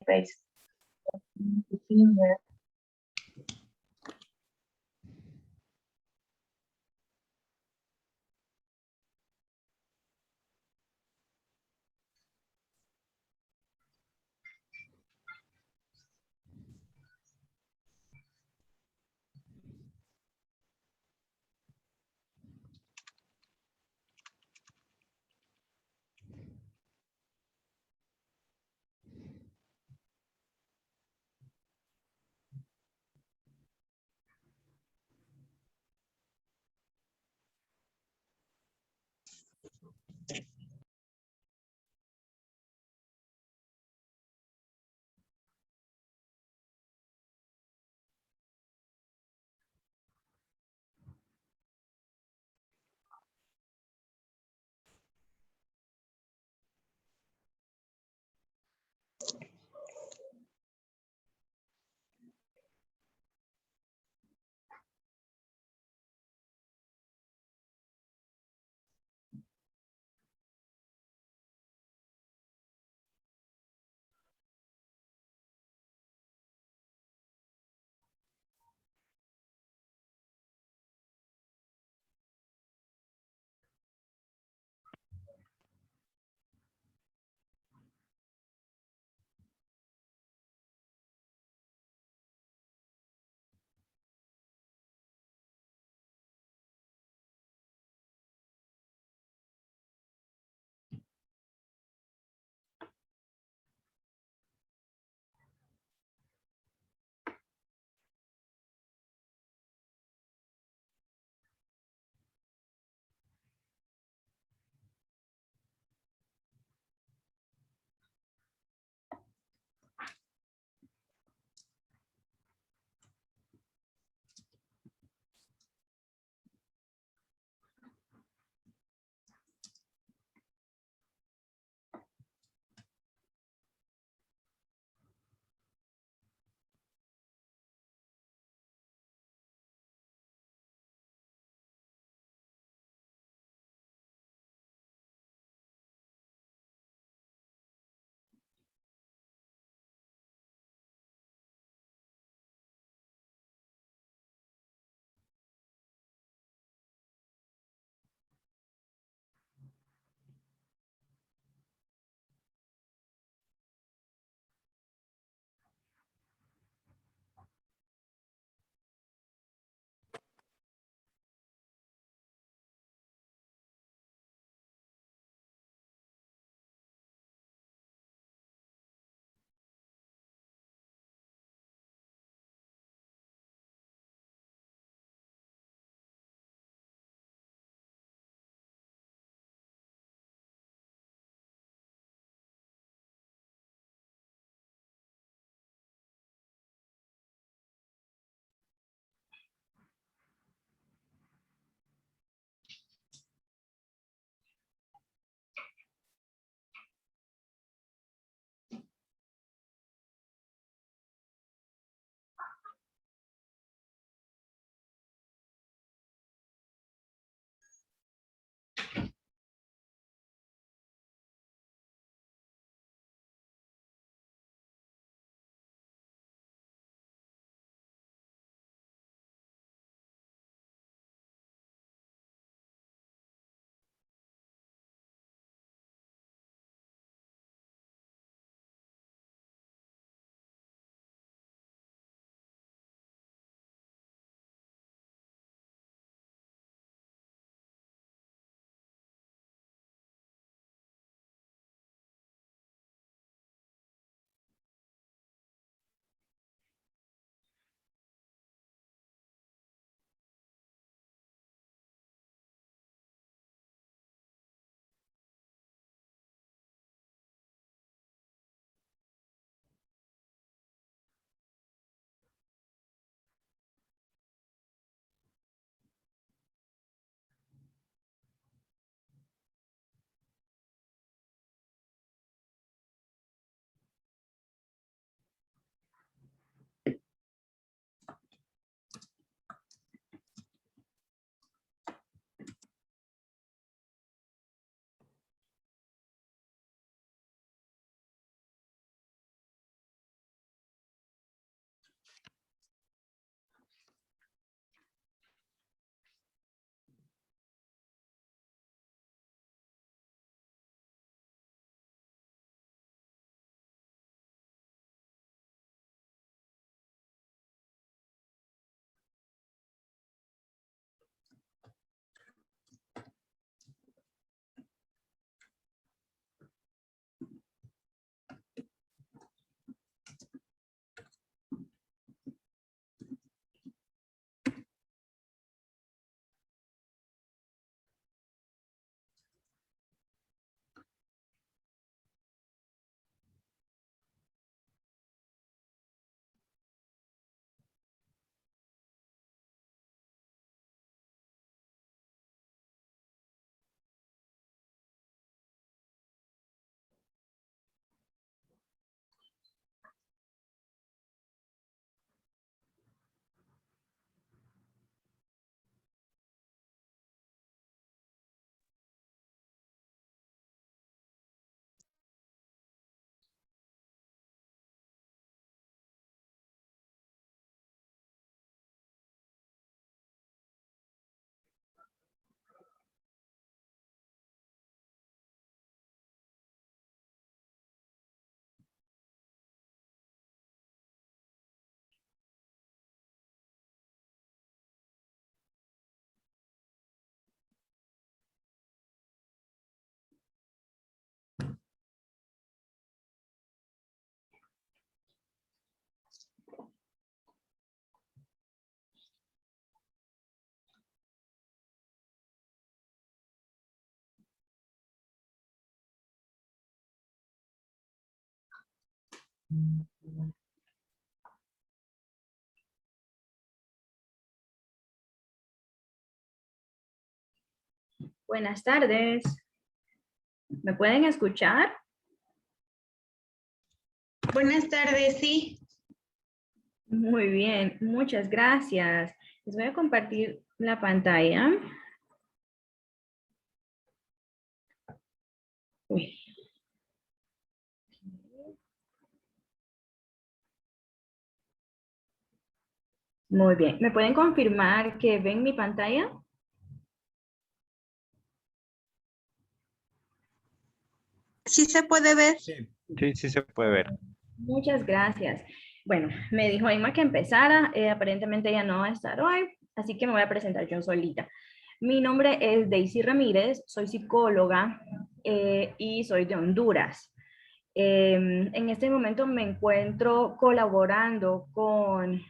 face. Buenas tardes. ¿Me pueden escuchar? Buenas tardes, sí. Muy bien, muchas gracias. Les voy a compartir la pantalla. Uy. Muy bien. ¿Me pueden confirmar que ven mi pantalla? Sí se puede ver. Sí, sí, sí se puede ver. Muchas gracias. Bueno, me dijo Emma que empezara. Aparentemente ella no va a estar hoy, así que me voy a presentar yo solita. Mi nombre es Daisy Ramírez, soy psicóloga y soy de Honduras. En este momento me encuentro colaborando con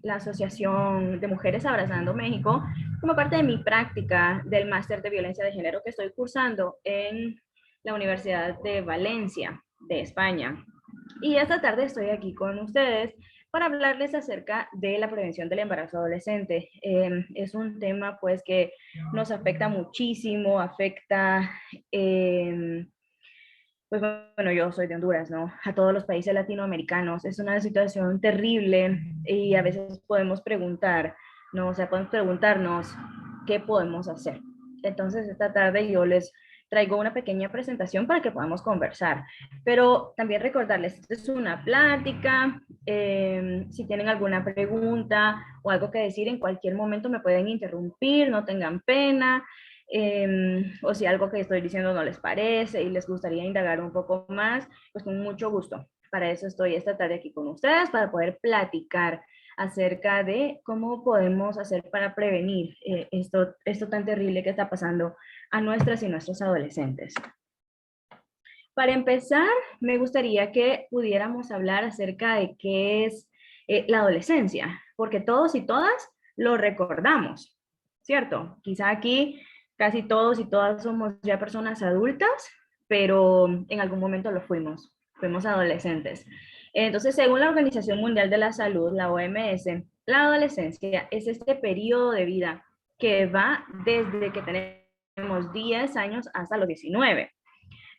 la Asociación de Mujeres Abrazando México como parte de mi práctica del máster de violencia de género que estoy cursando en la Universidad de Valencia, de España. Y esta tarde estoy aquí con ustedes para hablarles acerca de la prevención del embarazo adolescente. Es un tema pues que nos afecta muchísimo, afecta pues bueno, yo soy de Honduras, ¿no? A todos los países latinoamericanos. Es una situación terrible y a veces podemos preguntar, ¿no? O sea, podemos preguntarnos qué podemos hacer. Entonces, esta tarde yo les traigo una pequeña presentación para que podamos conversar. Pero también recordarles, esto es una plática. Si tienen alguna pregunta o algo que decir, en cualquier momento me pueden interrumpir, no tengan pena. O si algo que estoy diciendo no les parece y les gustaría indagar un poco más, pues con mucho gusto. Para eso estoy esta tarde aquí con ustedes, para poder platicar acerca de cómo podemos hacer para prevenir esto tan terrible que está pasando a nuestras y nuestros adolescentes. Para empezar, me gustaría que pudiéramos hablar acerca de qué es la adolescencia, porque todos y todas lo recordamos, ¿cierto? Quizá aquí casi todos y todas somos ya personas adultas, pero en algún momento lo fuimos adolescentes. Entonces, según la Organización Mundial de la Salud, la OMS, la adolescencia es este periodo de vida que va desde que tenemos 10 años hasta los 19.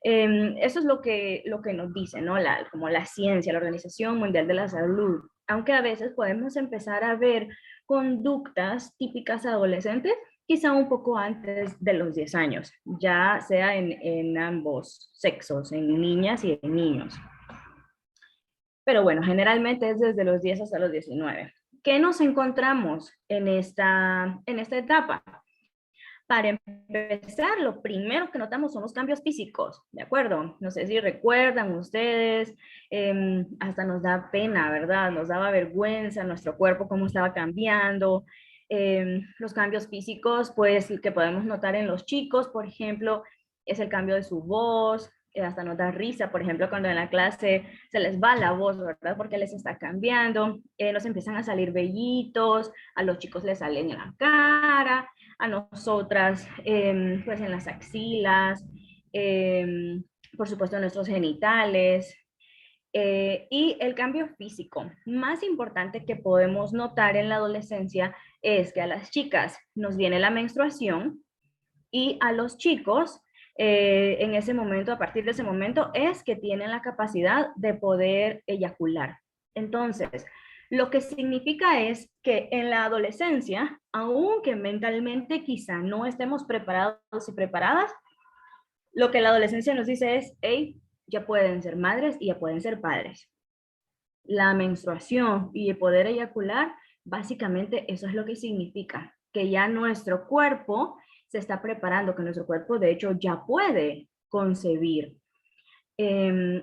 Eso es lo que nos dice, ¿no? Como la ciencia, la Organización Mundial de la Salud. Aunque a veces podemos empezar a ver conductas típicas adolescentes, quizá un poco antes de los 10 años, ya sea en ambos sexos, en niñas y en niños. Pero bueno, generalmente es desde los 10 hasta los 19. ¿Qué nos encontramos en esta etapa? Para empezar, lo primero que notamos son los cambios físicos, ¿de acuerdo? No sé si recuerdan ustedes, hasta nos da pena, ¿verdad? Nos daba vergüenza nuestro cuerpo, cómo estaba cambiando. Los cambios físicos, pues, que podemos notar en los chicos, por ejemplo, es el cambio de su voz, hasta nos da risa, por ejemplo, cuando en la clase se les va la voz, ¿verdad? Porque les está cambiando, nos empiezan a salir vellitos, a los chicos les salen en la cara, a nosotras, pues en las axilas, por supuesto en nuestros genitales. Y el cambio físico más importante que podemos notar en la adolescencia es que a las chicas nos viene la menstruación y a los chicos en ese momento, a partir de ese momento, es que tienen la capacidad de poder eyacular. Entonces, lo que significa es que en la adolescencia, aunque mentalmente quizá no estemos preparados y preparadas, lo que la adolescencia nos dice es, hey, ya pueden ser madres y ya pueden ser padres. La menstruación y el poder eyacular, básicamente eso es lo que significa, que ya nuestro cuerpo se está preparando, que nuestro cuerpo de hecho ya puede concebir.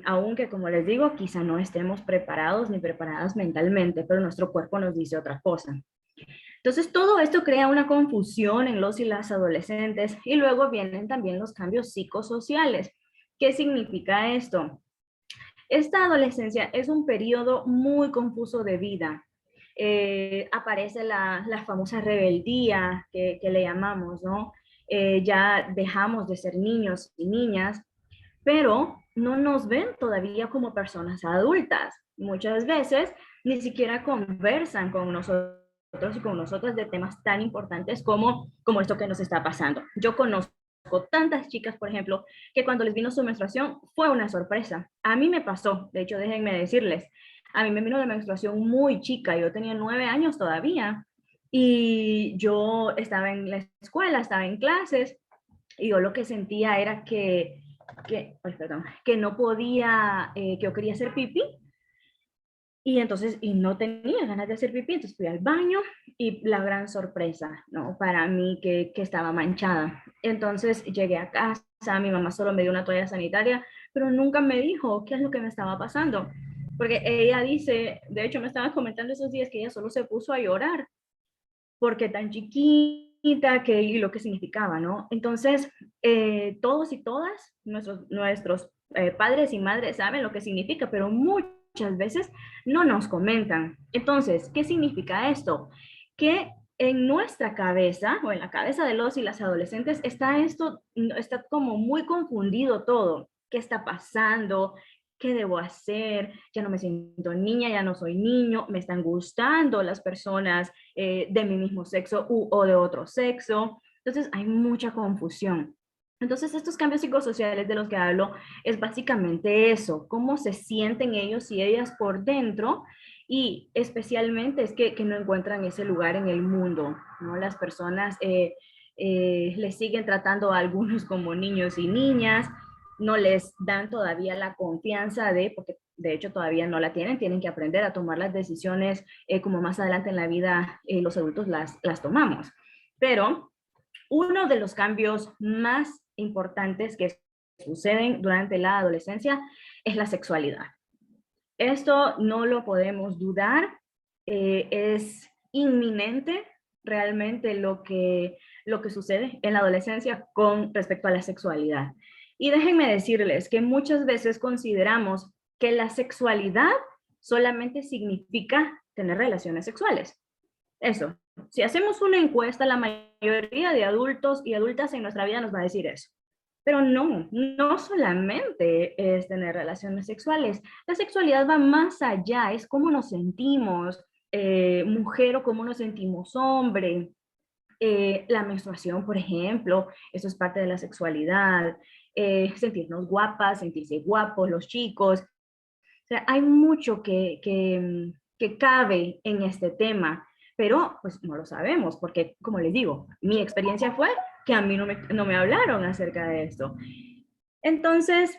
Aunque como les digo, quizá no estemos preparados ni preparadas mentalmente, pero nuestro cuerpo nos dice otra cosa. Entonces, todo esto crea una confusión en los y las adolescentes y luego vienen también los cambios psicosociales. ¿Qué significa esto? Esta adolescencia es un periodo muy confuso de vida. Aparece la famosa rebeldía que le llamamos, ¿no? Ya dejamos de ser niños y niñas, pero no nos ven todavía como personas adultas. Muchas veces ni siquiera conversan con nosotros y con nosotras de temas tan importantes como esto que nos está pasando. Yo conozco tantas chicas, por ejemplo, que cuando les vino su menstruación fue una sorpresa. A mí me pasó, de hecho, déjenme decirles, a mí me vino la menstruación muy chica, yo tenía 9 años todavía y yo estaba en la escuela, estaba en clases y yo lo que sentía era ay, perdón, que no podía, que yo quería hacer pipí y entonces, y no tenía ganas de hacer pipí, entonces fui al baño y la gran sorpresa, ¿no? Para mí que estaba manchada. Entonces llegué a casa, mi mamá solo me dio una toalla sanitaria, pero nunca me dijo qué es lo que me estaba pasando. Porque ella dice, de hecho me estaba comentando esos días que ella solo se puso a llorar porque tan chiquita que y lo que significaba, ¿no? Entonces, todos y todas, nuestros padres y madres saben lo que significa, pero muchas veces no nos comentan. Entonces, ¿qué significa esto? Que en nuestra cabeza o en la cabeza de los y las adolescentes está esto, está como muy confundido todo. ¿Qué está pasando? ¿Qué debo hacer? Ya no me siento niña, ya no soy niño, me están gustando las personas de mi mismo sexo o de otro sexo. Entonces hay mucha confusión. Entonces estos cambios psicosociales de los que hablo es básicamente eso, cómo se sienten ellos y ellas por dentro y especialmente es que no encuentran ese lugar en el mundo, ¿no? Las personas les siguen tratando a algunos como niños y niñas, no les dan todavía la confianza porque de hecho todavía no la tienen, tienen que aprender a tomar las decisiones como más adelante en la vida los adultos las tomamos. Pero uno de los cambios más importantes que suceden durante la adolescencia es la sexualidad. Esto no lo podemos dudar, es inminente realmente lo que sucede en la adolescencia con respecto a la sexualidad. Y déjenme decirles que muchas veces consideramos que la sexualidad solamente significa tener relaciones sexuales. Eso. Si hacemos una encuesta, la mayoría de adultos y adultas en nuestra vida nos va a decir eso. Pero no solamente es tener relaciones sexuales. La sexualidad va más allá, es cómo nos sentimos mujer o cómo nos sentimos hombre. La menstruación, por ejemplo, eso es parte de la sexualidad. Sentirnos guapas, sentirse guapos los chicos. O sea, hay mucho que cabe en este tema, pero pues no lo sabemos, porque como les digo, mi experiencia fue que a mí no me hablaron acerca de esto. Entonces,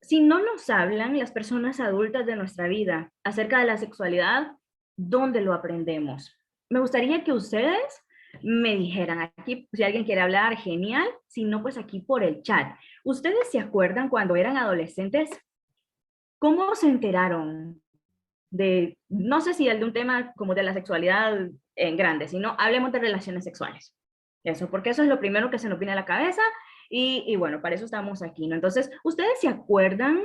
si no nos hablan las personas adultas de nuestra vida acerca de la sexualidad, ¿dónde lo aprendemos? Me gustaría que ustedes me dijeran aquí, si alguien quiere hablar, genial, si no, pues aquí por el chat. ¿Ustedes se acuerdan cuando eran adolescentes? ¿Cómo se enteraron no sé si de un tema como de la sexualidad en grande, sino hablemos de relaciones sexuales? Eso, porque eso es lo primero que se nos viene a la cabeza y bueno, para eso estamos aquí, ¿no? Entonces, ¿ustedes se acuerdan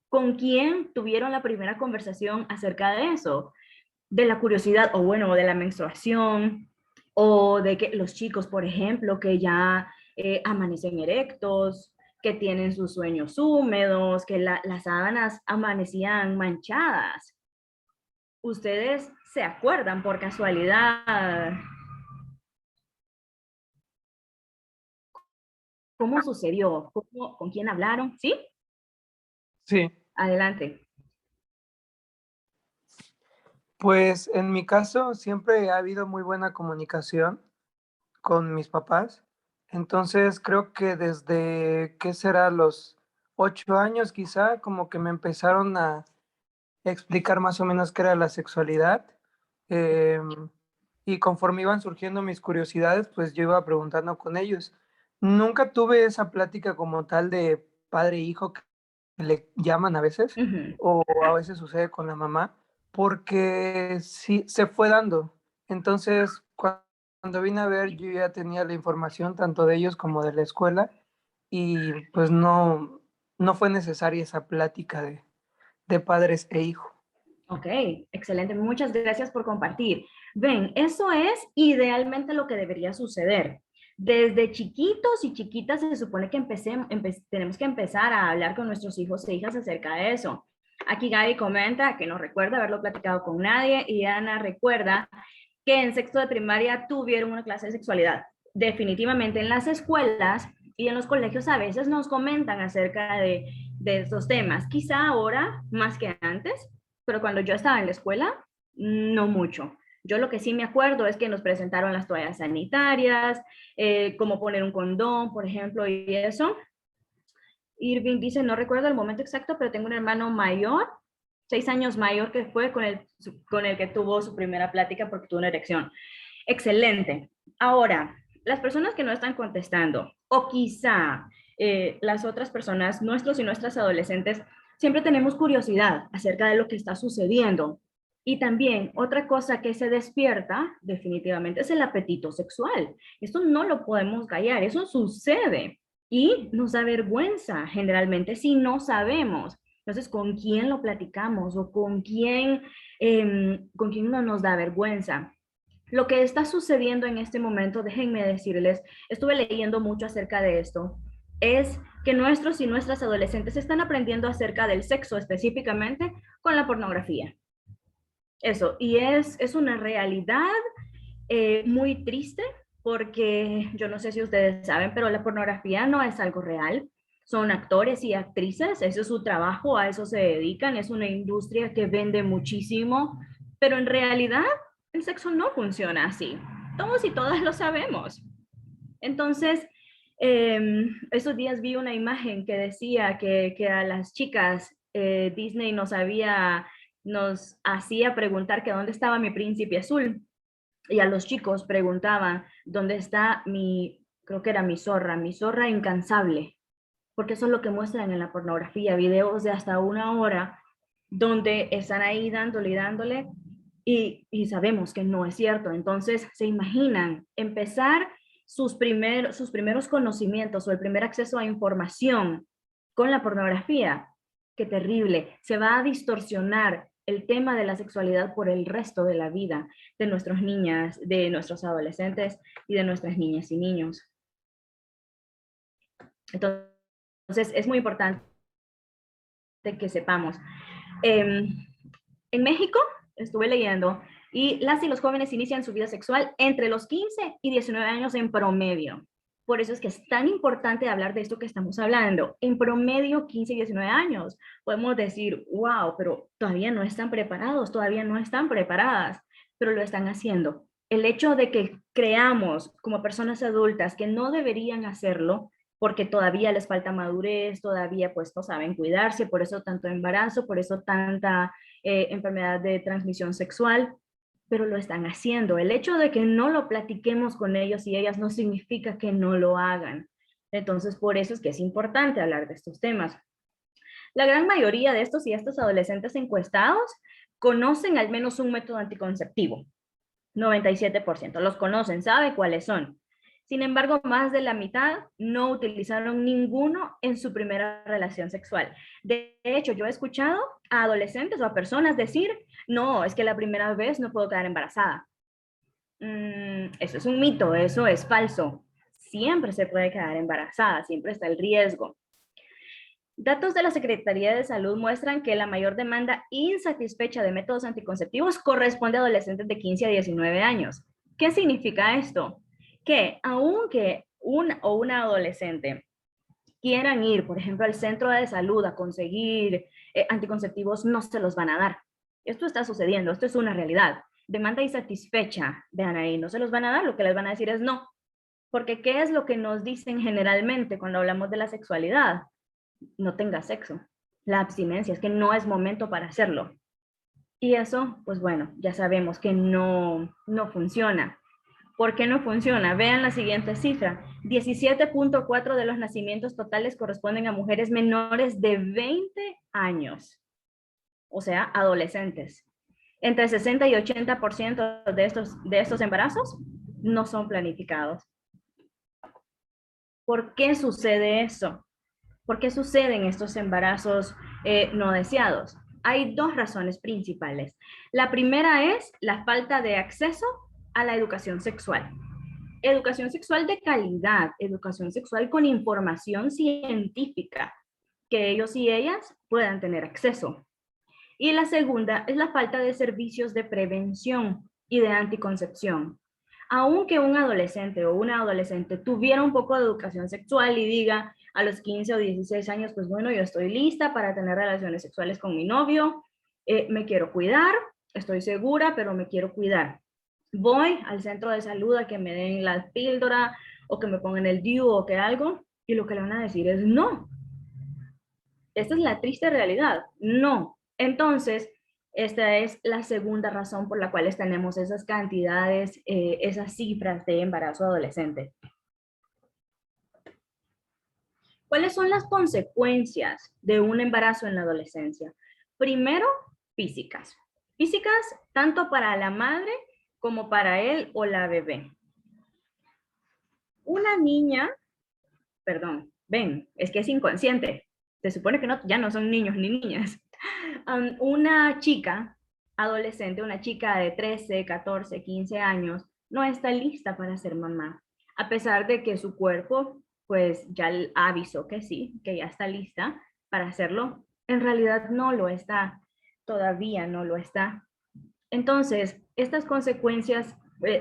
con quién tuvieron la primera conversación acerca de eso? De la curiosidad, o bueno, de la menstruación, o de que los chicos, por ejemplo, que ya amanecen erectos, que tienen sus sueños húmedos, que las sábanas amanecían manchadas. ¿Ustedes se acuerdan por casualidad cómo sucedió? ¿Con quién hablaron? ¿Sí? Sí, Adelante. pues en mi caso siempre ha habido muy buena comunicación con mis papás. Entonces creo que desde, ¿qué será? Los 8 años quizá, como que me empezaron a explicar más o menos qué era la sexualidad. Y conforme iban surgiendo mis curiosidades, pues yo iba preguntando con ellos. Nunca tuve esa plática como tal de padre e hijo que le llaman a veces, Ujú. o a veces sucede con la mamá, porque sí se fue dando. Entonces, cuando vine a ver, yo ya tenía la información tanto de ellos como de la escuela, y pues no fue necesaria esa plática de padres e hijos. Ok, excelente. Muchas gracias por compartir. Ven, eso es idealmente lo que debería suceder. Desde chiquitos y chiquitas se supone que tenemos que empezar a hablar con nuestros hijos e hijas acerca de eso. Aquí Gaby comenta que no recuerda haberlo platicado con nadie y Ana recuerda que en sexto de primaria tuvieron una clase de sexualidad. Definitivamente en las escuelas y en los colegios a veces nos comentan acerca de estos temas. Quizá ahora más que antes, pero cuando yo estaba en la escuela, no mucho. Yo lo que sí me acuerdo es que nos presentaron las toallas sanitarias, cómo poner un condón, por ejemplo, y eso. Irving dice, no recuerdo el momento exacto, pero tengo un hermano mayor, 6 años mayor, que fue con el que tuvo su primera plática porque tuvo una erección. Excelente. Ahora, las personas que no están contestando, o quizá las otras personas, nuestros y nuestras adolescentes, siempre tenemos curiosidad acerca de lo que está sucediendo. Y también otra cosa que se despierta definitivamente es el apetito sexual. Esto no lo podemos callar, eso sucede y nos da vergüenza generalmente si no sabemos. Entonces, ¿con quién lo platicamos o con quién no nos da vergüenza? Lo que está sucediendo en este momento, déjenme decirles, estuve leyendo mucho acerca de esto, es que nuestros y nuestras adolescentes están aprendiendo acerca del sexo específicamente con la pornografía. Eso, y es una realidad muy triste porque yo no sé si ustedes saben, pero la pornografía no es algo real. Son actores y actrices, eso es su trabajo, a eso se dedican, es una industria que vende muchísimo, pero en realidad el sexo no funciona así. Todos y todas lo sabemos. Entonces, esos días vi una imagen que decía que a las chicas Disney nos hacía preguntar que dónde estaba mi príncipe azul. Y a los chicos preguntaban, ¿dónde está creo que era mi zorra incansable? Porque eso es lo que muestran en la pornografía, videos de hasta 1 hora, donde están ahí dándole y dándole, y sabemos que no es cierto. Entonces, se imaginan empezar sus primeros conocimientos o el primer acceso a información con la pornografía. Qué terrible. Se va a distorsionar el tema de la sexualidad por el resto de la vida de nuestras niñas, de nuestros adolescentes y de nuestras niñas y niños. Entonces, es muy importante que sepamos. En México, estuve leyendo, y las y los jóvenes inician su vida sexual entre los 15 y 19 años en promedio. Por eso es que es tan importante hablar de esto que estamos hablando. En promedio, 15 y 19 años. Podemos decir, wow, pero todavía no están preparados, todavía no están preparadas, pero lo están haciendo. El hecho de que creamos como personas adultas que no deberían hacerlo, porque todavía les falta madurez, todavía pues no saben cuidarse, por eso tanto embarazo, por eso tanta enfermedad de transmisión sexual, pero lo están haciendo. El hecho de que no lo platiquemos con ellos y ellas no significa que no lo hagan. Entonces, por eso es que es importante hablar de estos temas. La gran mayoría de estos y estos adolescentes encuestados conocen al menos un método anticonceptivo. 97% los conocen, sabe cuáles son. Sin embargo, más de la mitad no utilizaron ninguno en su primera relación sexual. De hecho, yo he escuchado a adolescentes o a personas decir, no, es que la primera vez no puedo quedar embarazada. Eso es un mito, eso es falso. Siempre se puede quedar embarazada, siempre está el riesgo. Datos de la Secretaría de Salud muestran que la mayor demanda insatisfecha de métodos anticonceptivos corresponde a adolescentes de 15 a 19 años. ¿Qué significa esto? Que aunque una adolescente quieran ir, por ejemplo, al centro de salud a conseguir anticonceptivos, no se los van a dar. Esto está sucediendo, esto es una realidad. Demanda insatisfecha, vean ahí, no se los van a dar, lo que les van a decir es no. Porque ¿qué es lo que nos dicen generalmente cuando hablamos de la sexualidad? No tenga sexo. La abstinencia, es que no es momento para hacerlo. Y eso, pues bueno, ya sabemos que no funciona. ¿Por qué no funciona? Vean la siguiente cifra. 17.4 de los nacimientos totales corresponden a mujeres menores de 20 años. O sea, adolescentes. Entre 60 y 80% de estos embarazos no son planificados. ¿Por qué sucede eso? ¿Por qué suceden estos embarazos no deseados? Hay 2 razones principales. La primera es la falta de acceso a la educación sexual. educación sexual de calidad, educación sexual con información científica, que ellos y ellas puedan tener acceso. Y la segunda es la falta de servicios de prevención y de anticoncepción. Aunque un adolescente o una adolescente tuviera un poco de educación sexual y diga a los 15 o 16 años, pues bueno, yo estoy lista para tener relaciones sexuales con mi novio, me quiero cuidar, estoy segura, pero me quiero cuidar. Voy al centro de salud a que me den la píldora o que me pongan el DIU o que algo, y lo que le van a decir es no. Esta es la triste realidad, no. Entonces, esta es la segunda razón por la cual tenemos esas cantidades, esas cifras de embarazo adolescente. ¿Cuáles son las consecuencias de un embarazo en la adolescencia? Primero, físicas. Físicas tanto para la madre como para él o la bebé. Una niña, perdón, ven, es que es inconsciente. Se supone que no, ya no son niños ni niñas. Una chica adolescente, una chica de 13, 14, 15 años, no está lista para ser mamá, a pesar de que su cuerpo pues ya avisó que sí, que ya está lista para hacerlo. En realidad no lo está, todavía no lo está. Entonces, estas consecuencias,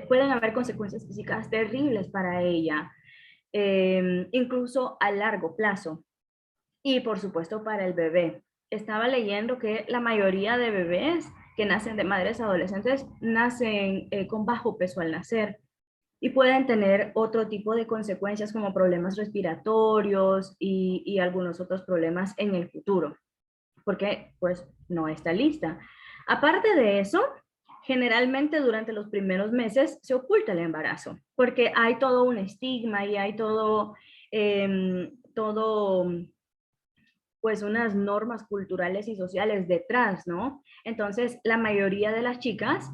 pueden haber consecuencias físicas terribles para ella, incluso a largo plazo. Y por supuesto para el bebé. Estaba leyendo que la mayoría de bebés que nacen de madres adolescentes nacen con bajo peso al nacer y pueden tener otro tipo de consecuencias como problemas respiratorios y algunos otros problemas en el futuro, porque pues no está lista. Aparte de eso, generalmente durante los primeros meses se oculta el embarazo, porque hay todo un estigma y hay todo pues unas normas culturales y sociales detrás, ¿no? Entonces, la mayoría de las chicas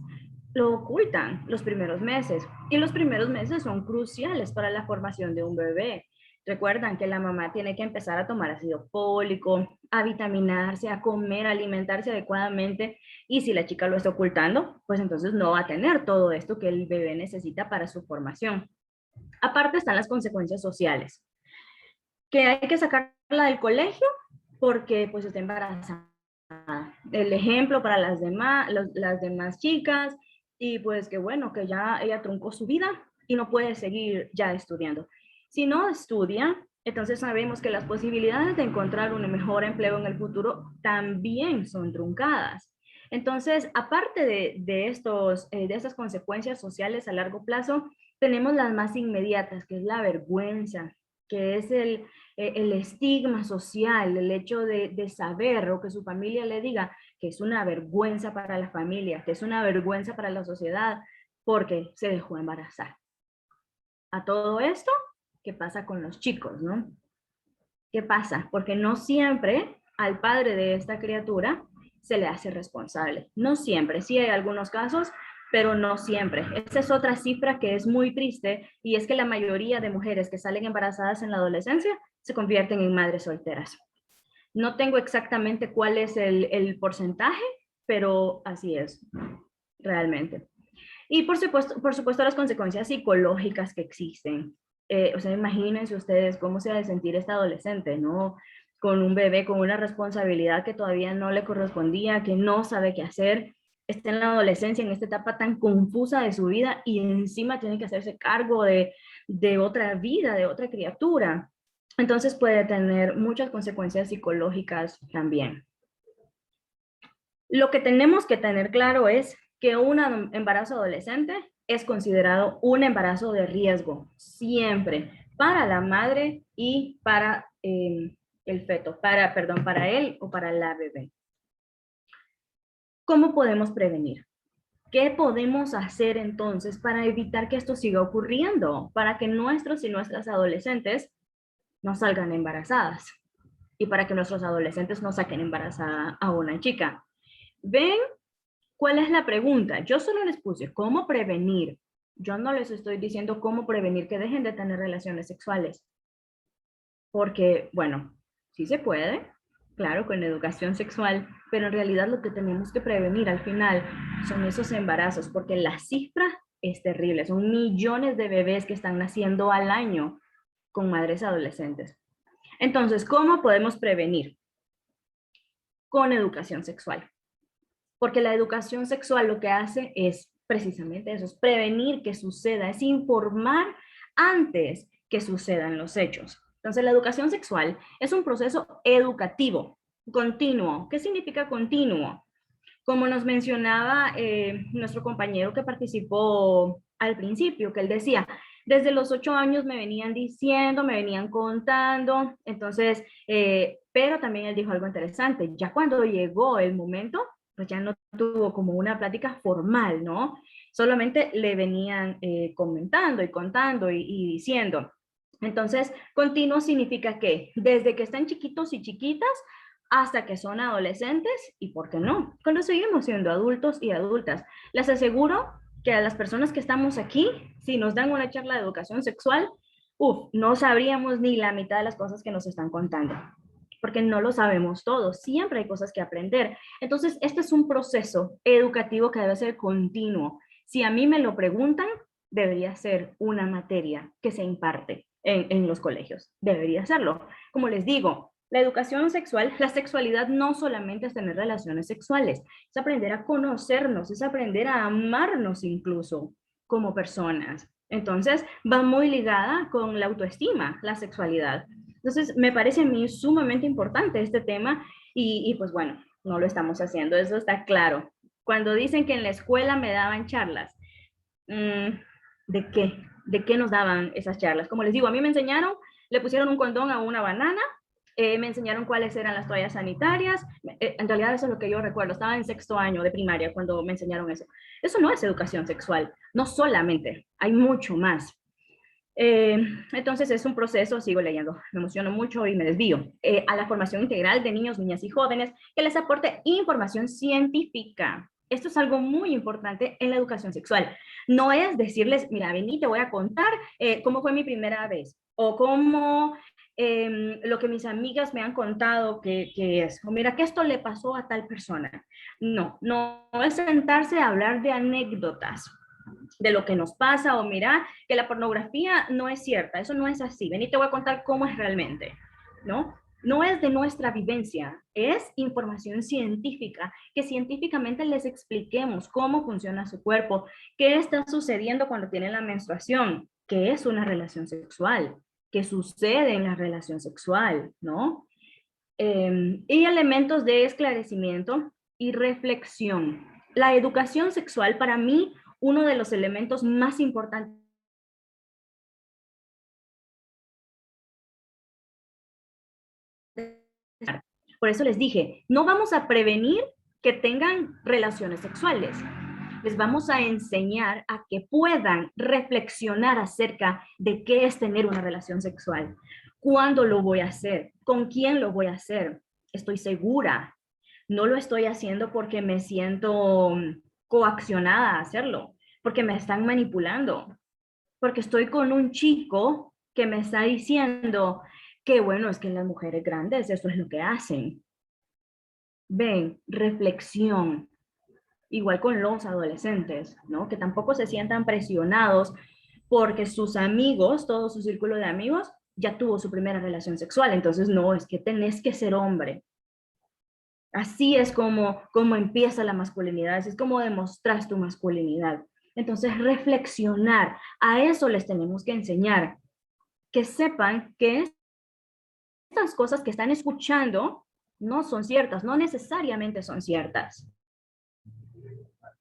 lo ocultan los primeros meses y los primeros meses son cruciales para la formación de un bebé. Recuerdan que la mamá tiene que empezar a tomar ácido fólico, a vitaminarse, a comer, a alimentarse adecuadamente, y si la chica lo está ocultando, pues entonces no va a tener todo esto que el bebé necesita para su formación. Aparte están las consecuencias sociales, que hay que sacarla del colegio porque pues está embarazada. El ejemplo para las demás chicas, y pues que bueno, que ya ella truncó su vida y no puede seguir ya estudiando. Si no estudia, entonces sabemos que las posibilidades de encontrar un mejor empleo en el futuro también son truncadas. Entonces, aparte de estas consecuencias sociales a largo plazo, tenemos las más inmediatas, que es la vergüenza, que es el estigma social, el hecho de saber o que su familia le diga que es una vergüenza para la familia, que es una vergüenza para la sociedad, porque se dejó embarazar. A todo esto, ¿qué pasa con los chicos, no? ¿Qué pasa? Porque no siempre al padre de esta criatura se le hace responsable. No siempre, sí hay algunos casos, pero no siempre. Esa es otra cifra que es muy triste, y es que la mayoría de mujeres que salen embarazadas en la adolescencia se convierten en madres solteras. No tengo exactamente cuál es el porcentaje, pero así es, realmente. Y por supuesto las consecuencias psicológicas que existen. O sea, imagínense ustedes cómo se ha de sentir esta adolescente, ¿no? Con un bebé, con una responsabilidad que todavía no le correspondía, que no sabe qué hacer, está en la adolescencia, en esta etapa tan confusa de su vida, y encima tiene que hacerse cargo de otra vida, de otra criatura. Entonces puede tener muchas consecuencias psicológicas también. Lo que tenemos que tener claro es que un embarazo adolescente es considerado un embarazo de riesgo, siempre, para la madre y para el feto, para él o para la bebé. ¿Cómo podemos prevenir? ¿Qué podemos hacer entonces para evitar que esto siga ocurriendo? Para que nuestros y nuestras adolescentes no salgan embarazadas y para que nuestros adolescentes no saquen embarazada a una chica. ¿Ven cuál es la pregunta? Yo solo les puse cómo prevenir. Yo no les estoy diciendo cómo prevenir que dejen de tener relaciones sexuales. Porque, bueno, sí se puede, claro, con educación sexual, pero en realidad lo que tenemos que prevenir al final son esos embarazos, porque las cifras es terrible. Son millones de bebés que están naciendo al año con madres adolescentes. Entonces, ¿cómo podemos prevenir? Con educación sexual. Porque la educación sexual lo que hace es precisamente eso, es prevenir que suceda, es informar antes que sucedan los hechos. Entonces, la educación sexual es un proceso educativo, continuo. ¿Qué significa continuo? Como nos mencionaba nuestro compañero que participó al principio, que él decía, desde los 8 años me venían diciendo, me venían contando, entonces, pero también él dijo algo interesante, ya cuando llegó el momento, pues ya no tuvo como una plática formal, ¿no? Solamente le venían comentando y contando y diciendo. Entonces, continuo significa que desde que están chiquitos y chiquitas hasta que son adolescentes y, ¿por qué no?, cuando seguimos siendo adultos y adultas. Les aseguro que a las personas que estamos aquí, si nos dan una charla de educación sexual, no sabríamos ni la mitad de las cosas que nos están contando, porque no lo sabemos todo, siempre hay cosas que aprender. Entonces, este es un proceso educativo que debe ser continuo. Si a mí me lo preguntan, debería ser una materia que se imparte en los colegios, debería serlo. Como les digo, la educación sexual, la sexualidad no solamente es tener relaciones sexuales, es aprender a conocernos, es aprender a amarnos incluso como personas. Entonces, va muy ligada con la autoestima, la sexualidad. Entonces, me parece a mí sumamente importante este tema y pues bueno, no lo estamos haciendo, eso está claro. Cuando dicen que en la escuela me daban charlas, ¿de qué? ¿De qué nos daban esas charlas? Como les digo, a mí me enseñaron, le pusieron un condón a una banana, me enseñaron cuáles eran las toallas sanitarias, en realidad eso es lo que yo recuerdo, estaba en 6º año de primaria cuando me enseñaron eso. Eso no es educación sexual, no solamente, hay mucho más. Entonces es un proceso, sigo leyendo, me emociono mucho y me desvío, a la formación integral de niños, niñas y jóvenes que les aporte información científica. Esto es algo muy importante en la educación sexual. No es decirles, mira, vení, te voy a contar cómo fue mi primera vez o cómo lo que mis amigas me han contado que es, o mira que esto le pasó a tal persona. No, no es sentarse a hablar de anécdotas, de lo que nos pasa, o mira que la pornografía no es cierta, eso no es así, ven y te voy a contar cómo es realmente, ¿no? No es de nuestra vivencia, es información científica, que científicamente les expliquemos cómo funciona su cuerpo, qué está sucediendo cuando tienen la menstruación, qué es una relación sexual, qué sucede en la relación sexual, ¿no? Y elementos de esclarecimiento y reflexión. La educación sexual, para mí, uno de los elementos más importantes por eso les dije, no vamos a prevenir que tengan relaciones sexuales. Les vamos a enseñar a que puedan reflexionar acerca de qué es tener una relación sexual. ¿Cuándo lo voy a hacer? ¿Con quién lo voy a hacer? Estoy segura. No lo estoy haciendo porque me siento coaccionada a hacerlo, porque me están manipulando, porque estoy con un chico que me está diciendo que bueno, es que las mujeres grandes eso es lo que hacen. Ven, reflexión. Igual con los adolescentes, ¿no? Que tampoco se sientan presionados porque sus amigos, todo su círculo de amigos, ya tuvo su primera relación sexual. Entonces, no, es que tenés que ser hombre. Así es como empieza la masculinidad, así es como demostras tu masculinidad. Entonces, reflexionar, a eso les tenemos que enseñar, que sepan que estas cosas que están escuchando no son ciertas, no necesariamente son ciertas.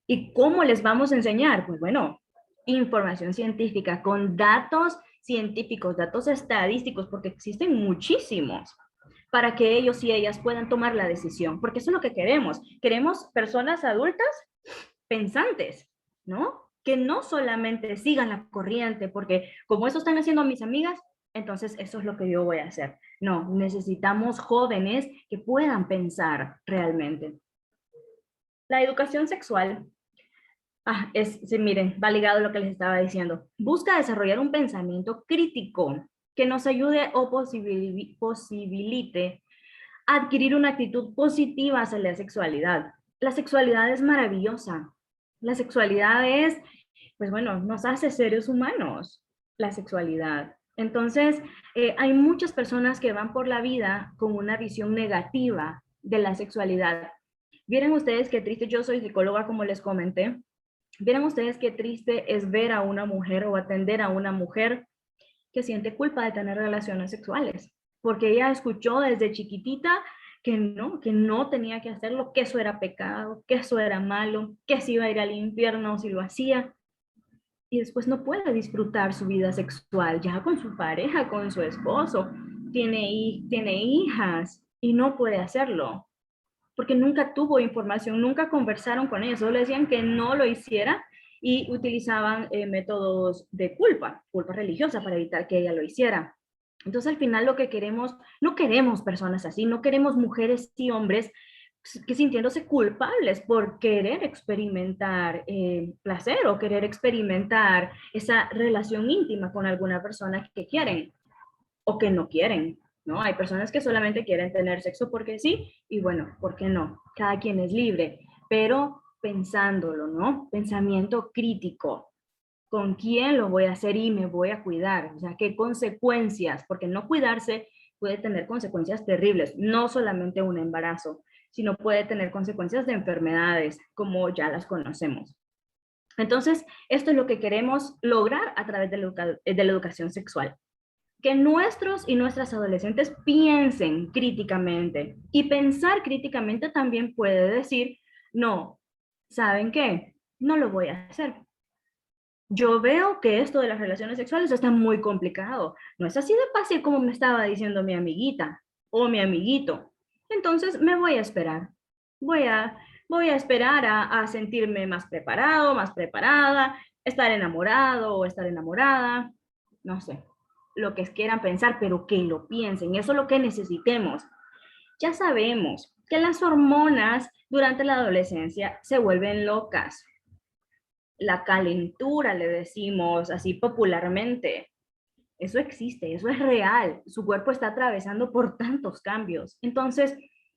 ¿Y cómo les vamos a enseñar? Pues bueno, información científica con datos científicos, datos estadísticos, porque existen muchísimos, para que ellos y ellas puedan tomar la decisión, porque eso es lo que queremos. Queremos personas adultas pensantes, ¿no? Que no solamente sigan la corriente, porque como eso están haciendo mis amigas, entonces eso es lo que yo voy a hacer. No, necesitamos jóvenes que puedan pensar realmente. La educación sexual sí, miren, va ligado a lo que les estaba diciendo. Busca desarrollar un pensamiento crítico que nos ayude o posibilite adquirir una actitud positiva hacia la sexualidad. La sexualidad es maravillosa. La sexualidad es pues bueno, nos hace seres humanos la sexualidad. Entonces, hay muchas personas que van por la vida con una visión negativa de la sexualidad. Vieran ustedes qué triste, yo soy psicóloga, como les comenté, vieran ustedes qué triste es ver a una mujer o atender a una mujer que siente culpa de tener relaciones sexuales, porque ella escuchó desde chiquitita que no tenía que hacerlo, que eso era pecado, que eso era malo, que se iba a ir al infierno si lo hacía, y después no puede disfrutar su vida sexual ya con su pareja, con su esposo, tiene hijas y no puede hacerlo, porque nunca tuvo información, nunca conversaron con ella, solo le decían que no lo hiciera y utilizaban métodos de culpa religiosa para evitar que ella lo hiciera. Entonces al final lo que queremos, no queremos personas así, no queremos mujeres y hombres que sintiéndose culpables por querer experimentar placer o querer experimentar esa relación íntima con alguna persona que quieren o que no quieren, ¿no? Hay personas que solamente quieren tener sexo porque sí, y bueno, ¿por qué no? Cada quien es libre, pero pensándolo, ¿no? Pensamiento crítico. ¿Con quién lo voy a hacer y me voy a cuidar? O sea, ¿qué consecuencias? Porque no cuidarse puede tener consecuencias terribles, no solamente un embarazo, sino puede tener consecuencias de enfermedades, como ya las conocemos. Entonces, esto es lo que queremos lograr a través de la educación sexual, que nuestros y nuestras adolescentes piensen críticamente. Y pensar críticamente también puede decir, no, ¿saben qué? No lo voy a hacer. Yo veo que esto de las relaciones sexuales está muy complicado. No es así de fácil como me estaba diciendo mi amiguita o mi amiguito. Entonces me voy a esperar. Voy a, voy a esperar a sentirme más preparado, más preparada, estar enamorado o estar enamorada. No sé, lo que quieran pensar, pero que lo piensen. Eso es lo que necesitemos. Ya sabemos que las hormonas durante la adolescencia se vuelven locas. La calentura, le decimos así popularmente. Eso existe, eso es real. Su cuerpo está atravesando por tantos cambios. Entonces,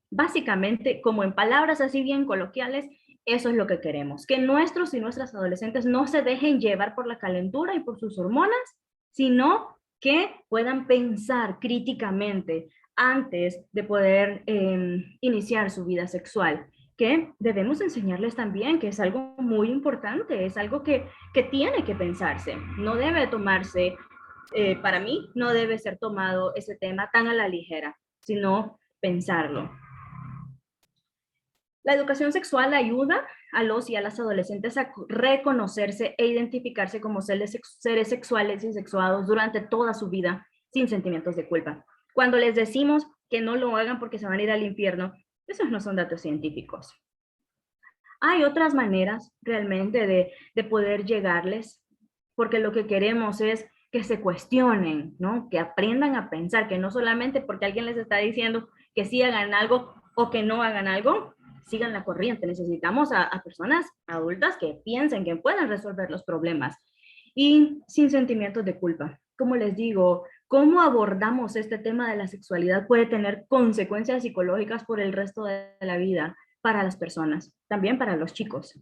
básicamente, como en palabras así bien coloquiales, eso es lo que queremos, que nuestros y nuestras adolescentes no se dejen llevar por la calentura y por sus hormonas, sino que puedan pensar críticamente antes de poder iniciar su vida sexual, que debemos enseñarles también que es algo muy importante, es algo que tiene que pensarse, no debe tomarse, para mí, no debe ser tomado ese tema tan a la ligera, sino pensarlo. La educación sexual ayuda a los y a las adolescentes a reconocerse e identificarse como seres sexuales y sexuados durante toda su vida sin sentimientos de culpa. Cuando les decimos que no lo hagan porque se van a ir al infierno, esos no son datos científicos. Hay otras maneras realmente de poder llegarles, porque lo que queremos es que se cuestionen, ¿no? Que aprendan a pensar, que no solamente porque alguien les está diciendo que sí hagan algo o que no hagan algo, sigan la corriente. Necesitamos a personas adultas que piensen que pueden resolver los problemas y sin sentimientos de culpa. Como les digo, cómo abordamos este tema de la sexualidad puede tener consecuencias psicológicas por el resto de la vida para las personas, también para los chicos.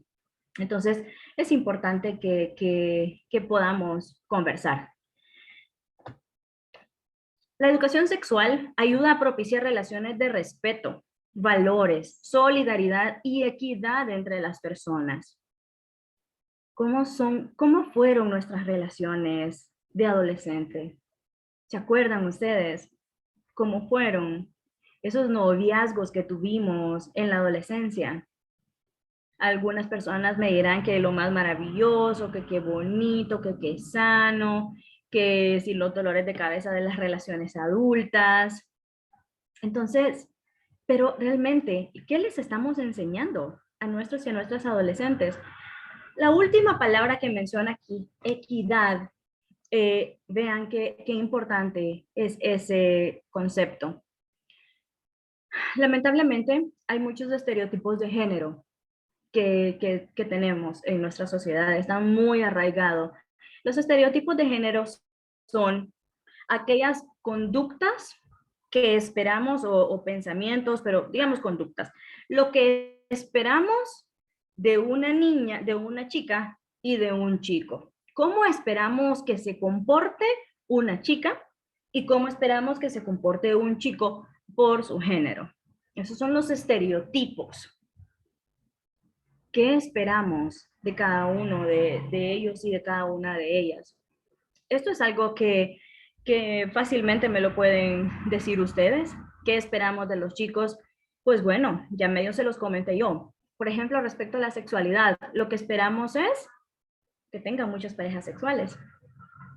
Entonces, es importante que podamos conversar. La educación sexual ayuda a propiciar relaciones de respeto, valores, solidaridad y equidad entre las personas. ¿Cómo fueron nuestras relaciones de adolescente? ¿Se acuerdan ustedes cómo fueron esos noviazgos que tuvimos en la adolescencia? Algunas personas me dirán que lo más maravilloso, que qué bonito, que qué sano, que si los dolores de cabeza de las relaciones adultas. Entonces, pero realmente, ¿qué les estamos enseñando a nuestros y a nuestras adolescentes? La última palabra que menciona aquí, equidad, vean qué importante es ese concepto. Lamentablemente, hay muchos estereotipos de género que tenemos en nuestra sociedad, están muy arraigados. Los estereotipos de género son aquellas conductas que esperamos o pensamientos, pero digamos conductas. Lo que esperamos de una niña, de una chica, y de un chico. ¿Cómo esperamos que se comporte una chica y cómo esperamos que se comporte un chico por su género? Esos son los estereotipos. ¿Qué esperamos de cada uno de ellos y de cada una de ellas? Esto es algo que fácilmente me lo pueden decir ustedes. ¿Qué esperamos de los chicos? Pues bueno, ya medio se los comenté yo. Por ejemplo, respecto a la sexualidad, lo que esperamos es que tengan muchas parejas sexuales.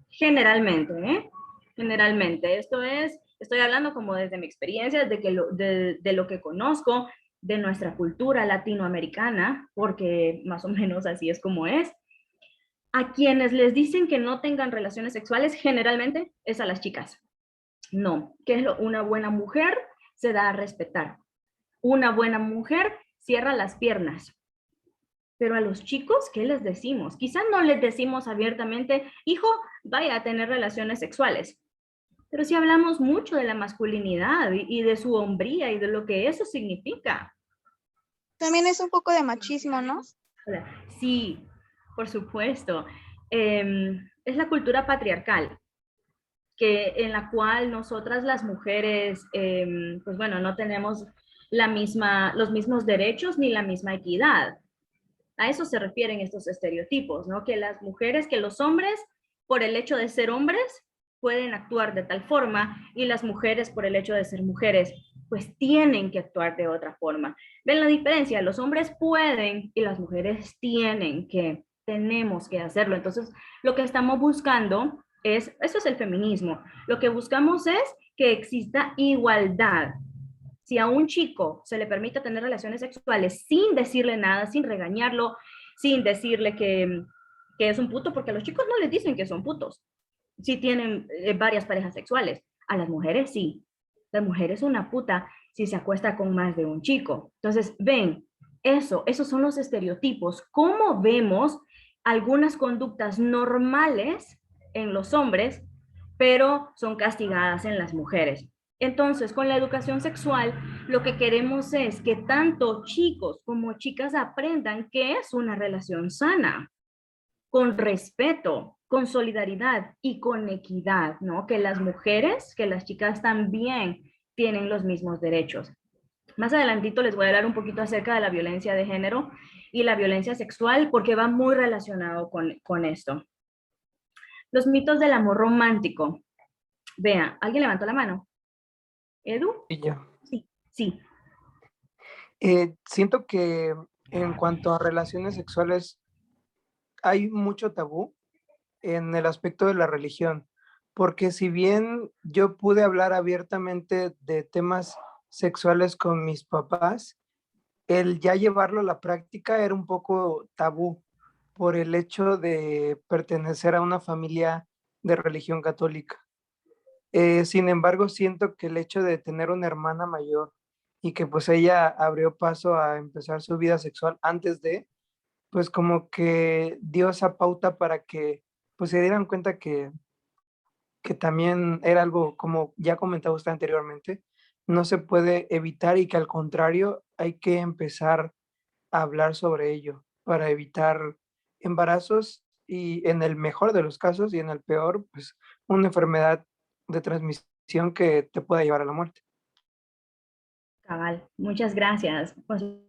Generalmente, ¿eh? Generalmente. Esto es, estoy hablando como desde mi experiencia, de lo que conozco, de nuestra cultura latinoamericana, porque más o menos así es como es. A quienes les dicen que no tengan relaciones sexuales, generalmente es a las chicas. No, ¿qué es una buena mujer? Se da a respetar. Una buena mujer cierra las piernas. Pero a los chicos, ¿qué les decimos? Quizás no les decimos abiertamente, hijo, vaya a tener relaciones sexuales. Pero sí hablamos mucho de la masculinidad y de su hombría y de lo que eso significa. También es un poco de machismo, ¿no? Sí, por supuesto. Es la cultura patriarcal, en la cual nosotras las mujeres, pues bueno, no tenemos los mismos derechos ni la misma equidad. A eso se refieren estos estereotipos, ¿no? Que las mujeres, que los hombres, por el hecho de ser hombres, pueden actuar de tal forma y las mujeres, por el hecho de ser mujeres, pues tienen que actuar de otra forma. ¿Ven la diferencia? Los hombres pueden y las mujeres tenemos que hacerlo. Entonces, lo que estamos buscando eso es el feminismo. Lo que buscamos es que exista igualdad. Si a un chico se le permite tener relaciones sexuales sin decirle nada, sin regañarlo, sin decirle que es un puto, porque a los chicos no les dicen que son putos, si tienen varias parejas sexuales. A las mujeres sí. La mujer es una puta si se acuesta con más de un chico. Entonces, ven, esos son los estereotipos. ¿Cómo vemos algunas conductas normales en los hombres, pero son castigadas en las mujeres? Entonces, con la educación sexual, lo que queremos es que tanto chicos como chicas aprendan qué es una relación sana, con respeto, con solidaridad y con equidad, ¿no? Que las mujeres, que las chicas también tienen los mismos derechos. Más adelantito les voy a hablar un poquito acerca de la violencia de género y la violencia sexual porque va muy relacionado con esto. Los mitos del amor romántico. Vean, ¿alguien levantó la mano? ¿Edu? Y yo. Sí, sí. Siento que en cuanto a relaciones sexuales hay mucho tabú en el aspecto de la religión, porque si bien yo pude hablar abiertamente de temas sexuales con mis papás, el ya llevarlo a la práctica era un poco tabú por el hecho de pertenecer a una familia de religión católica. Sin embargo, siento que el hecho de tener una hermana mayor y que pues ella abrió paso a empezar su vida sexual antes de, pues como que dio esa pauta para que pues se dieran cuenta que también era algo, como ya comentaba usted anteriormente, no se puede evitar y que al contrario hay que empezar a hablar sobre ello para evitar embarazos y en el mejor de los casos y en el peor, pues una enfermedad de transmisión que te pueda llevar a la muerte. Cabal, muchas gracias por su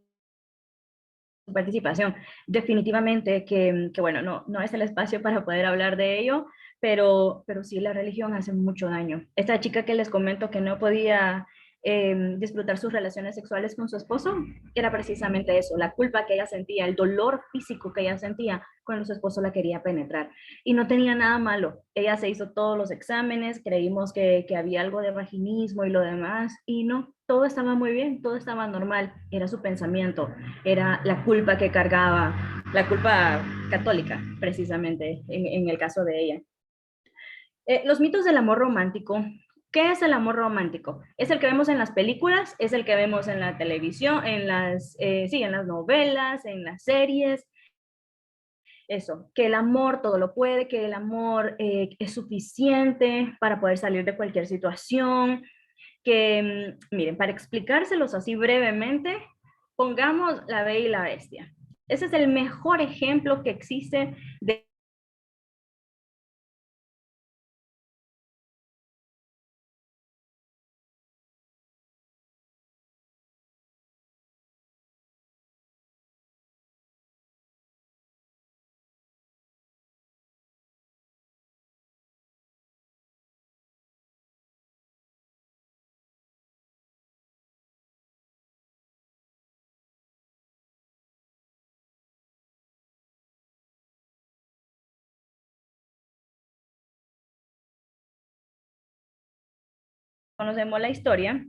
participación. Definitivamente que bueno, no es el espacio para poder hablar de ello, pero sí la religión hace mucho daño. Esta chica que les comento que no podía disfrutar sus relaciones sexuales con su esposo, era precisamente eso, la culpa que ella sentía, el dolor físico que ella sentía cuando su esposo la quería penetrar. Y no tenía nada malo. Ella se hizo todos los exámenes, creímos que había algo de vaginismo y lo demás, y no, todo estaba muy bien, todo estaba normal, era su pensamiento, era la culpa que cargaba, la culpa católica, precisamente, en el caso de ella. Los mitos del amor romántico. ¿Qué es el amor romántico? Es el que vemos en las películas, es el que vemos en la televisión, en las novelas, en las series. Eso, que el amor todo lo puede, que el amor es suficiente para poder salir de cualquier situación, que, miren, para explicárselos así brevemente, pongamos La Bella y la Bestia. Ese es el mejor ejemplo que existe de conocemos la historia.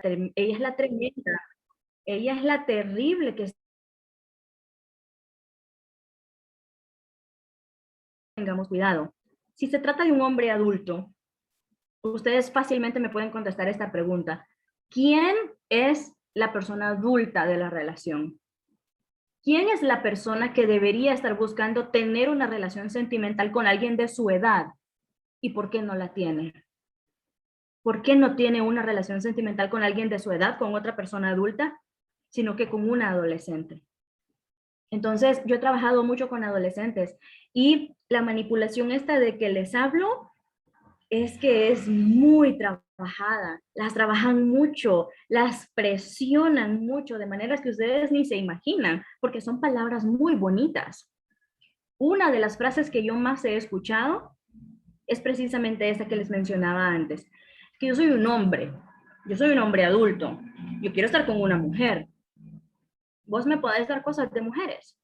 Ella es la tremenda, ella es la terrible que tengamos cuidado. Si se trata de un hombre adulto, ustedes fácilmente me pueden contestar esta pregunta. ¿Quién es la persona adulta de la relación? ¿Quién es la persona que debería estar buscando tener una relación sentimental con alguien de su edad? ¿Y por qué no la tiene? ¿Por qué no tiene una relación sentimental con alguien de su edad, con otra persona adulta, sino que con una adolescente? Entonces, yo he trabajado mucho con adolescentes y la manipulación esta de que les hablo es que es muy trabajada. Las trabajan mucho, las presionan mucho de maneras que ustedes ni se imaginan, porque son palabras muy bonitas. Una de las frases que yo más he escuchado es precisamente esa que les mencionaba antes, que yo soy un hombre adulto, yo quiero estar con una mujer. Vos me podés dar cosas de mujeres.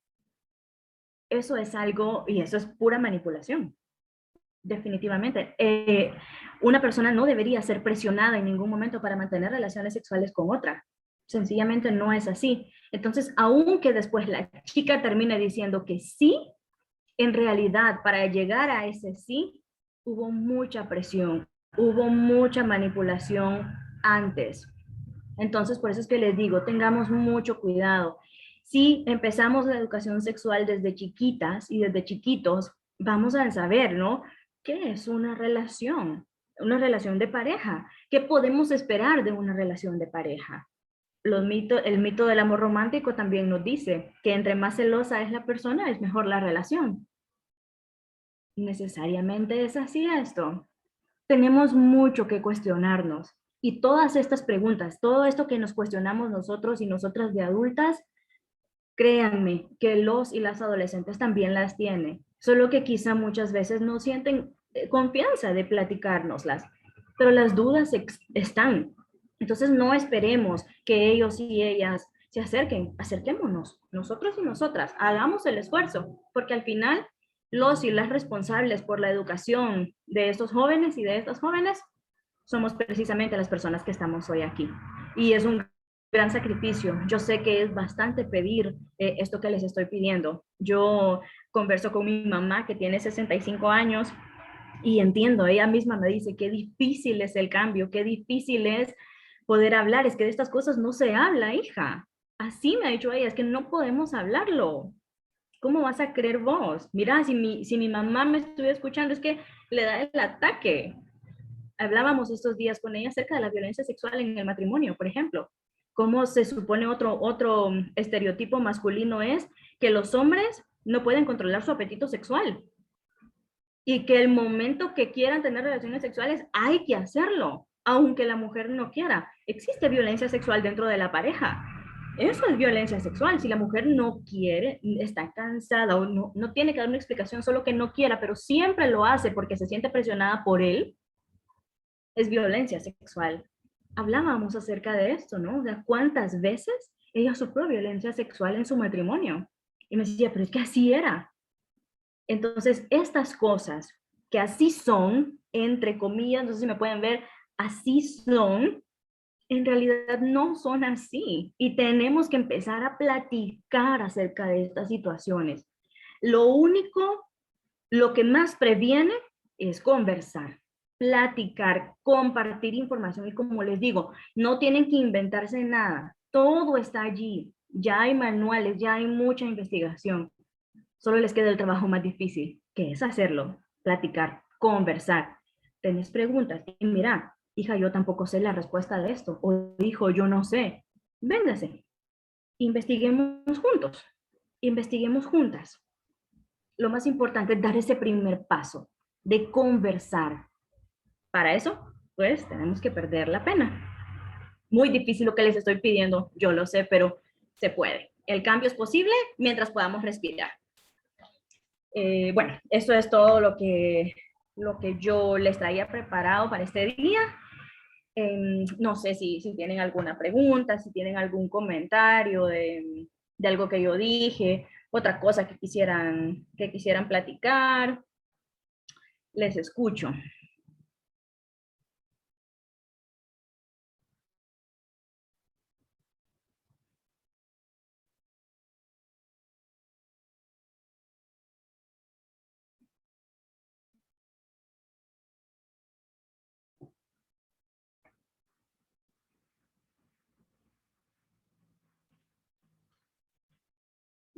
Eso es algo, y eso es pura manipulación, definitivamente. Una persona no debería ser presionada en ningún momento para mantener relaciones sexuales con otra. Sencillamente no es así. Entonces, aunque después la chica termine diciendo que sí, en realidad, para llegar a ese sí, hubo mucha presión, hubo mucha manipulación antes. Entonces, por eso es que les digo, tengamos mucho cuidado. Si empezamos la educación sexual desde chiquitas y desde chiquitos, vamos a saber, ¿no? ¿Qué es una relación? Una relación de pareja. ¿Qué podemos esperar de una relación de pareja? El mito del amor romántico también nos dice que entre más celosa es la persona, es mejor la relación. ¿Necesariamente es así esto? Tenemos mucho que cuestionarnos. Y todas estas preguntas, todo esto que nos cuestionamos nosotros y nosotras de adultas, créanme que los y las adolescentes también las tienen, solo que quizá muchas veces no sienten confianza de platicárnoslas, pero las dudas están. Entonces no esperemos que ellos y ellas se acerquen, acerquémonos, nosotros y nosotras, hagamos el esfuerzo, porque al final los y las responsables por la educación de estos jóvenes y de estas jóvenes somos precisamente las personas que estamos hoy aquí. Y es un gran sacrificio. Yo sé que es bastante pedir esto que les estoy pidiendo. Yo converso con mi mamá que tiene 65 años y entiendo, ella misma me dice qué difícil es el cambio, qué difícil es poder hablar, es que de estas cosas no se habla, hija. Así me ha dicho ella, es que no podemos hablarlo. ¿Cómo vas a creer vos? Mira, si mi mamá me estuviera escuchando, es que le da el ataque. Hablábamos estos días con ella acerca de la violencia sexual en el matrimonio, por ejemplo. Cómo se supone otro estereotipo masculino es que los hombres no pueden controlar su apetito sexual y que el momento que quieran tener relaciones sexuales hay que hacerlo, aunque la mujer no quiera. Existe violencia sexual dentro de la pareja. Eso es violencia sexual. Si la mujer no quiere, está cansada o no tiene que dar una explicación, solo que no quiera, pero siempre lo hace porque se siente presionada por él, es violencia sexual. Hablábamos acerca de esto, ¿no? O sea, ¿cuántas veces ella sufrió violencia sexual en su matrimonio? Y me decía, pero es que así era. Entonces, estas cosas que así son, entre comillas, no sé si me pueden ver, así son, en realidad no son así. Y tenemos que empezar a platicar acerca de estas situaciones. Lo que más previene es conversar, platicar, compartir información. Y como les digo, no tienen que inventarse nada. Todo está allí. Ya hay manuales, ya hay mucha investigación. Solo les queda el trabajo más difícil, que es hacerlo, platicar, conversar. Tenés preguntas y mira, hija, yo tampoco sé la respuesta de esto. O hijo, yo no sé. Véngase, investiguemos juntos, investiguemos juntas. Lo más importante es dar ese primer paso de conversar. Para eso, pues, tenemos que perder la pena. Muy difícil lo que les estoy pidiendo, yo lo sé, pero se puede. El cambio es posible mientras podamos respirar. Bueno, eso es todo lo que yo les traía preparado para este día. No sé si tienen alguna pregunta, si tienen algún comentario de algo que yo dije, otra cosa que quisieran platicar. Les escucho.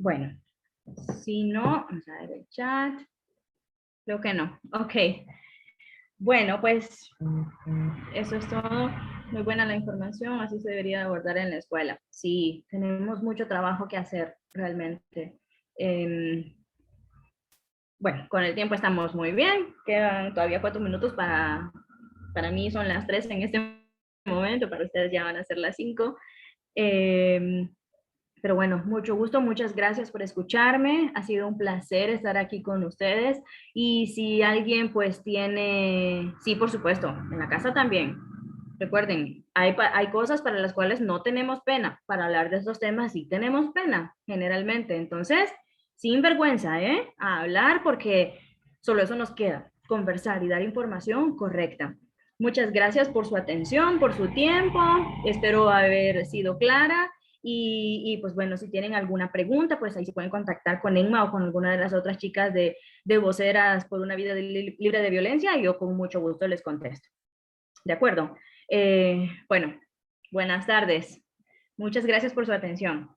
Bueno, si no, vamos a ver el chat. Creo que no. Ok. Bueno, pues eso es todo. muy buena la información, así se debería abordar en la escuela. Sí, tenemos mucho trabajo que hacer realmente. Bueno, con el tiempo estamos muy bien, quedan todavía 4 minutos para mí son las 3 en este momento, para ustedes ya van a ser las 5. Pero bueno, mucho gusto, muchas gracias por escucharme, ha sido un placer estar aquí con ustedes y si alguien pues tiene, sí, por supuesto, en la casa también. Recuerden, hay cosas para las cuales no tenemos pena, para hablar de estos temas sí tenemos pena, generalmente. Entonces, sin vergüenza, ¿eh? A hablar porque solo eso nos queda, conversar y dar información correcta. Muchas gracias por su atención, por su tiempo, espero haber sido clara pues bueno, si tienen alguna pregunta, pues ahí se pueden contactar con Emma o con alguna de las otras chicas de Voceras por una vida libre de violencia y yo con mucho gusto les contesto. ¿De acuerdo? Bueno, buenas tardes. Muchas gracias por su atención.